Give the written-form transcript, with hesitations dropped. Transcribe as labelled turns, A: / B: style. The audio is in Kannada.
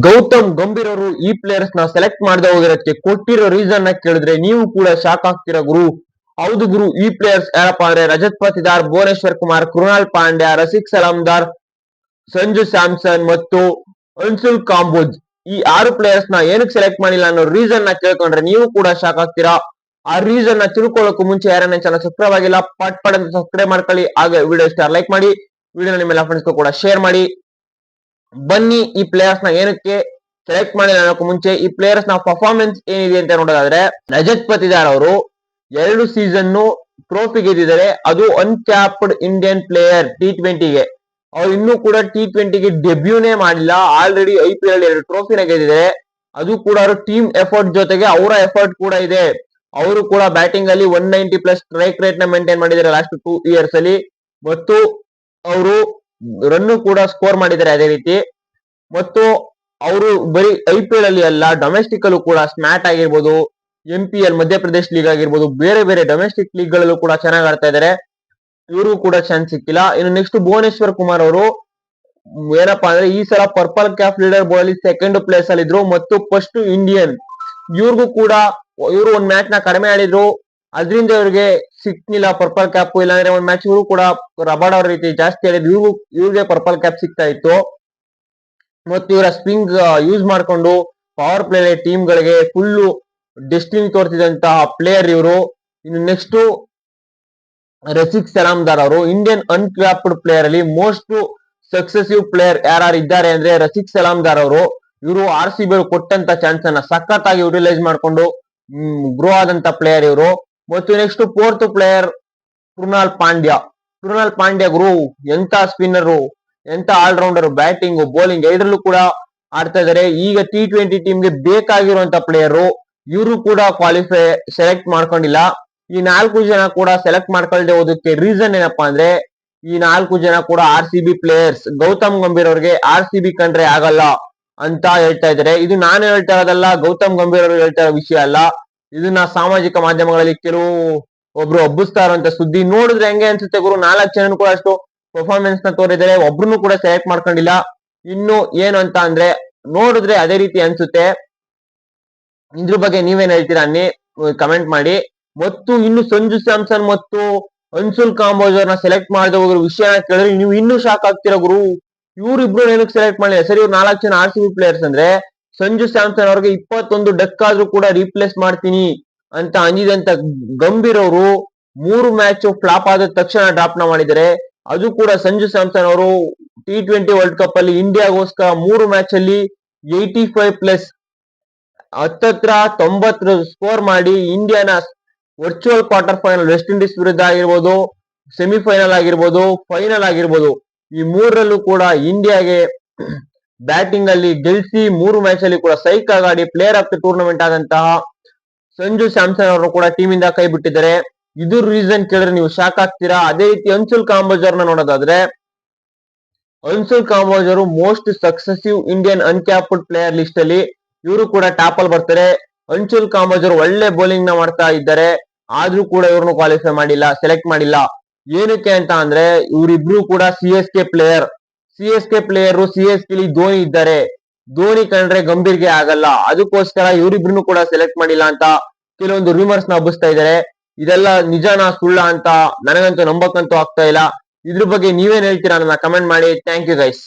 A: ಗೌತಮ್ ಗಂಭೀರ್ ಅವರು ಈ ಪ್ಲೇಯರ್ಸ್ ನ ಸೆಲೆಕ್ಟ್ ಮಾಡದೆ ಹೋಗಿರೋದಕ್ಕೆ ಕೊಟ್ಟಿರೋ ರೀಸನ್ ನ ಕೇಳಿದ್ರೆ ನೀವು ಕೂಡ ಶಾಕ್ ಆಗ್ತೀರಾ ಗುರು. ಹೌದು ಗುರು, ಈ ಪ್ಲೇಯರ್ಸ್ ಯಾರಪ್ಪ ಅಂದ್ರೆ ರಜತ್ ಪತಿದಾರ್, ಭುವನೇಶ್ವರ್ ಕುಮಾರ್, ಕೃಣಾಲ್ ಪಾಂಡ್ಯ, ರಸಿಕ್ ಸಲಾಮ್ದಾರ್, ಸಂಜು ಸ್ಯಾಮ್ಸನ್ ಮತ್ತು ಅನ್ಸುಲ್ ಕಾಂಬೋಜ್. ಈ 6 ಪ್ಲೇಯರ್ಸ್ ನ ಏನಕ್ಕೆ ಸೆಲೆಕ್ಟ್ ಮಾಡಿಲ್ಲ ಅನ್ನೋ ರೀಸನ್ ನ ಕೇಳ್ಕೊಂಡ್ರೆ ನೀವು ಕೂಡ ಶಾಕ್ ಆಗ್ತೀರಾ. ಆ ರೀಸನ್ ನ ತಿಳ್ಕೊಳ್ಳೋಕು ಮುಂಚೆ ಯಾರನ್ನ ಚಾನಲ್ ಸಬ್ಸ್ಕ್ರೈಬ್ ಆಗಿಲ್ಲ ಪಟ್ ಅಂತ ಸಬ್ಸ್ಕ್ರೈಬ್ ಮಾಡ್ಕೊಳ್ಳಿ. ಹಾಗೆ ವಿಡಿಯೋ ಇಷ್ಟ ಲೈಕ್ ಮಾಡಿ, ವಿಡಿಯೋ ನಿಮ್ಮೆಲ್ಲ ಫ್ರೆಂಡ್ಸ್ ಕೂಡ ಶೇರ್ ಮಾಡಿ. ಬನ್ನಿ ಈ ಪ್ಲೇಯರ್ಸ್ ನ ಏನಕ್ಕೆ ಸೆಲೆಕ್ಟ್ ಮಾಡಿಲ್ಲ ಅನ್ನೋಕೆ ಮುಂಚೆ ಈ ಪ್ಲೇಯರ್ಸ್ ನ ಪರ್ಫಾರ್ಮೆನ್ಸ್ ಏನಿದೆ ಅಂತ ನೋಡೋದಾದ್ರೆ, ರಜತ್ ಪತಿದಾರ್ ಅವರು 2 ಸೀಸನ್ ಟ್ರೋಫಿ ಗೆದ್ದಿದ್ದಾರೆ. ಅದು ಅನ್ಕ್ಯಾಪ್ಡ್ ಇಂಡಿಯನ್ ಪ್ಲೇಯರ್ T20ಗೆ. ಅವ್ರು ಇನ್ನೂ ಕೂಡ T20ಗೆ ಡೆಬ್ಯೂನೇ ಮಾಡಿಲ್ಲ, ಆಲ್ರೆಡಿ IPL 2 ಟ್ರೋಫಿನ ಗೆದ್ದಿದ್ದಾರೆ. ಅದು ಕೂಡ ಅವರು ಟೀಮ್ ಎಫರ್ಟ್ ಜೊತೆಗೆ ಅವರ ಎಫರ್ಟ್ ಕೂಡ ಇದೆ. ಅವರು ಕೂಡ ಬ್ಯಾಟಿಂಗ್ ಅಲ್ಲಿ 190+ ಸ್ಟ್ರೈಕ್ ರೇಟ್ ನ ಮೇಂಟೈನ್ ಮಾಡಿದ್ದಾರೆ ಲಾಸ್ಟ್ 2 ಇಯರ್ಸ್ ಅಲ್ಲಿ. ಮತ್ತು ಅವರು ರನ್ ಕೂಡ ಸ್ಕೋರ್ ಮಾಡಿದ್ದಾರೆ ಅದೇ ರೀತಿ. ಮತ್ತು ಅವರು ಬರೀ IPL ಅಲ್ಲಿ ಅಲ್ಲ, ಡೊಮೆಸ್ಟಿಕ್ ಅಲ್ಲೂ ಕೂಡ ಸ್ಮ್ಯಾಟ್ ಆಗಿರ್ಬೋದು, MPL ಮಧ್ಯಪ್ರದೇಶ್ ಲೀಗ್ ಆಗಿರ್ಬೋದು, ಬೇರೆ ಬೇರೆ ಡೊಮೆಸ್ಟಿಕ್ ಲೀಗ್ ಗಳಲ್ಲೂ ಕೂಡ ಚೆನ್ನಾಗಿ ಆಡ್ತಾ ಇದ್ದಾರೆ. ಇವರು ಕೂಡ ಚಾನ್ಸ್ ಸಿಕ್ಕಿಲ್ಲ. ಇನ್ನು ನೆಕ್ಸ್ಟ್ ಭುವನೇಶ್ವರ್ ಕುಮಾರ್ ಅವರು ಏನಪ್ಪಾ ಅಂದ್ರೆ ಈ ಸಲ ಪರ್ಪಲ್ ಕ್ಯಾಪ್ ಲೀಡರ್ ಬೋರ್ಡ್ ಅಲ್ಲಿ ಸೆಕೆಂಡ್ ಪ್ಲೇಸ್ ಅಲ್ಲಿ ಇದ್ರು ಮತ್ತು ಫಸ್ಟ್ ಇಂಡಿಯನ್. ಇವ್ರಿಗೂ ಕೂಡ ಇವರು ಒಂದ್ ಮ್ಯಾಚ್ ನ ಕಡಿಮೆ ಆಡಿದ್ರು, ಅದರಿಂದ ಇವ್ರಿಗೆ ಸಿಕ್ಕಿಲ್ಲ ಪರ್ಪಲ್ ಕ್ಯಾಪ್. ಇಲ್ಲಾಂದ್ರೆ ಒಂದ್ ಮ್ಯಾಚ್ ಇವರು ಕೂಡ ರಬಾಡ್ ಅವ್ರ ರೀತಿ ಜಾಸ್ತಿ ಆಡಿದ್ರು, ಇವ್ರಿಗೆ ಪರ್ಪಲ್ ಕ್ಯಾಪ್ ಸಿಗ್ತಾ ಇತ್ತು. ಮತ್ತು ಇವರ ಸ್ಪಿಂಗ್ ಯೂಸ್ ಮಾಡಿಕೊಂಡು ಪವರ್ ಪ್ಲೇ ಟೀಮ್ ಗಳಿಗೆ ಫುಲ್ ಡೆಸ್ಟಿನಿ ತೋರಿಸಿದಂತಹ ಪ್ಲೇಯರ್ ಇವರು. ಇನ್ನು ನೆಕ್ಸ್ಟ್ ರಸಿಕ್ ಸಲಾಮ್ದಾರ್ ಅವರು ಇಂಡಿಯನ್ ಅನ್ಕ್ಯಾಪ್ಡ್ ಪ್ಲೇಯರ್ ಅಲ್ಲಿ ಮೋಸ್ಟ್ ಸಕ್ಸೆಸಿವ್ ಪ್ಲೇಯರ್ ಯಾರು ಇದ್ದಾರೆ ಅಂದ್ರೆ ರಸಿಕ್ ಸಲಾಮ್ದಾರ್ ಅವರು. ಇವರು RCB ಕೊಟ್ಟಂತ ಚಾನ್ಸ್ ಅನ್ನ ಸಖತ್ತಾಗಿ ಯುಟಿಲೈಸ್ ಮಾಡಿಕೊಂಡು ಗ್ರೋ ಆದಂತ ಪ್ಲೇಯರ್ ಇವರು. ಮತ್ತು next 4th player Krunal Pandya. Krunal Pandya ಗುರು ಎಂತ ಸ್ಪಿನ್ನರ್, ಎಂತ ಆಲ್ರೌಂಡರ್, ಬ್ಯಾಟಿಂಗ್ ಬೌಲಿಂಗ್ ಎರಡರಲ್ಲೂ ಕೂಡ ಆಡ್ತಾ ಇದಾರೆ. ಈಗ T20 ಟೀಮ್ ಗೆ ಬೇಕಾಗಿರುವಂತ ಪ್ಲೇಯರ್. ಇವರು ಕೂಡ ಕ್ವಾಲಿಫೈ ಸೆಲೆಕ್ಟ್ ಮಾಡ್ಕೊಂಡಿಲ್ಲ. ಈ 4 ಜನ ಕೂಡ ಸೆಲೆಕ್ಟ್ ಮಾಡ್ಕೊಳ್ಳದೆ ಹೋದಕ್ಕೆ ರೀಸನ್ ಏನಪ್ಪಾ ಅಂದ್ರೆ, ಈ 4 ಜನ ಕೂಡ RCB ಪ್ಲೇಯರ್ಸ್. ಗೌತಮ್ ಗಂಭೀರ್ ಅವ್ರಿಗೆ RCB ಕಂಡ್ರೆ ಆಗಲ್ಲ ಅಂತ ಹೇಳ್ತಾ ಇದ್ದಾರೆ. ಇದು ನಾನು ಹೇಳ್ತಾ ಇರೋದಲ್ಲ, ಗೌತಮ್ ಗಂಭೀರ್ ಅವರು ಹೇಳ್ತಾ ಇರೋ ವಿಷಯ ಅಲ್ಲ. ಇದನ್ನ ಸಾಮಾಜಿಕ ಮಾಧ್ಯಮಗಳಲ್ಲಿ ಕೆಲವು ಒಬ್ರು ಹಬ್ಬಿಸ್ತಾ ಇರುವಂತ ಸುದ್ದಿ. ನೋಡಿದ್ರೆ ಹೆಂಗೆ ಅನ್ಸುತ್ತೆ ಗುರು, 4 ಜನ ಕೂಡ ಅಷ್ಟು ಪರ್ಫಾರ್ಮೆನ್ಸ್ ನ ತೋರಿದ್ದಾರೆ, ಒಬ್ರು ಕೂಡ ಸೆಲೆಕ್ಟ್ ಮಾಡ್ಕೊಂಡಿಲ್ಲ. ಇನ್ನು ಏನು ಅಂತ ಅಂದ್ರೆ ನೋಡಿದ್ರೆ ಅದೇ ರೀತಿ ಅನ್ಸುತ್ತೆ. ಇದ್ರ ಬಗ್ಗೆ ನೀವೇನ್ ಹೇಳ್ತೀರಾ ಅನ್ನಿ ಕಮೆಂಟ್ ಮಾಡಿ. ಮತ್ತು ಇನ್ನು ಸಂಜು ಸ್ಯಾಮ್ಸನ್ ಮತ್ತು ಅನ್ಸುಲ್ ಕಾಂಬೋಜ್ ಅವ್ರನ್ನ ಸೆಲೆಕ್ಟ್ ಮಾಡದೆ ಹೋಗಿರೋ ವಿಷಯ ಕೇಳಿದ್ರೆ ನೀವು ಇನ್ನೂ ಶಾಕ್ ಆಗ್ತೀರಾ ಗುರು. ಇವ್ರಿಬ್ರು ಏನಕ್ಕೆ ಸೆಲೆಕ್ಟ್ ಮಾಡಿಲ್ಲ? ಸರಿ, ಇವ್ರು 4 ಜನ RCB ಪ್ಲೇಯರ್ಸ್ ಅಂದ್ರೆ ಸಂಜು ಸ್ಯಾಮ್ಸನ್ ಅವ್ರಿಗೆ 21 ಡಕ್ ಆದ್ರೂ ಕೂಡ ರೀಪ್ಲೇಸ್ ಮಾಡ್ತೀನಿ ಅಂತ ಅಂದಿದಂತ ಗಂಭೀರ್ ಅವರು 3 ಮ್ಯಾಚ್ ಫ್ಲಾಪ್ ಆದ ತಕ್ಷಣ ಡ್ರಾಪ್ ನ ಮಾಡಿದ್ದಾರೆ. ಅದು ಕೂಡ ಸಂಜು ಸ್ಯಾಮ್ಸನ್ ಅವರು T20 ವರ್ಲ್ಡ್ ಕಪ್ ಅಲ್ಲಿ ಇಂಡಿಯಾಗೋಸ್ಕರ 3 ಮ್ಯಾಚ್ ಅಲ್ಲಿ 85+ ಹತ್ತತ್ರ 90 ಸ್ಕೋರ್ ಮಾಡಿ ಇಂಡಿಯಾನ virtual quarter final West Indies ವಿರುದ್ಧ ಆಗಿರ್ಬೋದು, ಸೆಮಿಫೈನಲ್ ಆಗಿರ್ಬೋದು, ಫೈನಲ್ ಆಗಿರ್ಬೋದು, ಈ 3ರಲ್ಲೂ ಕೂಡ ಇಂಡಿಯಾಗೆ ಬ್ಯಾಟಿಂಗ್ ಅಲ್ಲಿ ಗೆಲ್ಸಿ 3 ಮ್ಯಾಚ್ ಅಲ್ಲಿ ಕೂಡ ಸೈಕ್ ಆಡಿ ಪ್ಲೇಯರ್ ಆಫ್ ದ ಟೂರ್ನಮೆಂಟ್ ಆದಂತಹ ಸಂಜು ಸ್ಯಾಮ್ಸನ್ ಅವರು ಕೂಡ ಟೀಮ್ ಇಂದ ಕೈ ಬಿಟ್ಟಿದ್ದಾರೆ. ಇದ್ರ ರೀಸನ್ ಕೇಳಿದ್ರೆ ನೀವು ಶಾಕ್ ಆಗ್ತೀರಾ. ಅದೇ ರೀತಿ ಅನ್ಸುಲ್ ಕಾಂಬೋಜ್ ಅವ್ರನ್ನ ನೋಡೋದಾದ್ರೆ, ಅನ್ಸುಲ್ ಕಾಂಬೋಜ್ ಅವರು most successive Indian uncapped player list ಅಲ್ಲಿ ಇವರು ಕೂಡ ಟಾಪ್ ಅಲ್ಲಿ ಬರ್ತಾರೆ. ಅನ್ಸುಲ್ ಕಾಂಬೋಜ್ ಅವರು ಒಳ್ಳೆ ಬೌಲಿಂಗ್ ನ ಮಾಡ್ತಾ ಇದ್ದಾರೆ, ಆದ್ರೂ ಕೂಡ ಇವ್ರನ್ನು ಕ್ವಾಲಿಫೈ ಮಾಡಿಲ್ಲ, ಸೆಲೆಕ್ಟ್ ಮಾಡಿಲ್ಲ. ಏನಕ್ಕೆ ಅಂತ ಅಂದ್ರೆ ಇವರಿಬ್ರು ಕೂಡ CSK ಪ್ಲೇಯರ್. CSK ಧೋನಿ ಇದ್ದಾರೆ, ಧೋನಿ ಕಂಡ್ರೆ ಗಂಭೀರ್ಗೆ ಆಗಲ್ಲ. ಅದಕ್ಕೋಸ್ಕರ ಇವರಿಬ್ರು ಕೂಡ ಸೆಲೆಕ್ಟ್ ಮಾಡಿಲ್ಲ ಅಂತ ಕೆಲವೊಂದು ರೂಮರ್ಸ್ ನ ಹಬ್ಬಿಸ್ತಾ ಇದ್ದಾರೆ. ಇದೆಲ್ಲ ನಿಜಾನ ಸುಳ್ಳ ಅಂತ ನನಗಂತೂ ನಂಬಕ್ಕಂತೂ ಆಗ್ತಾ ಇಲ್ಲ. ಇದ್ರ ಬಗ್ಗೆ ನೀವೇನ್ ಹೇಳ್ತೀರಾ ನನ್ನ ಕಮೆಂಟ್ ಮಾಡಿ. Thank you guys.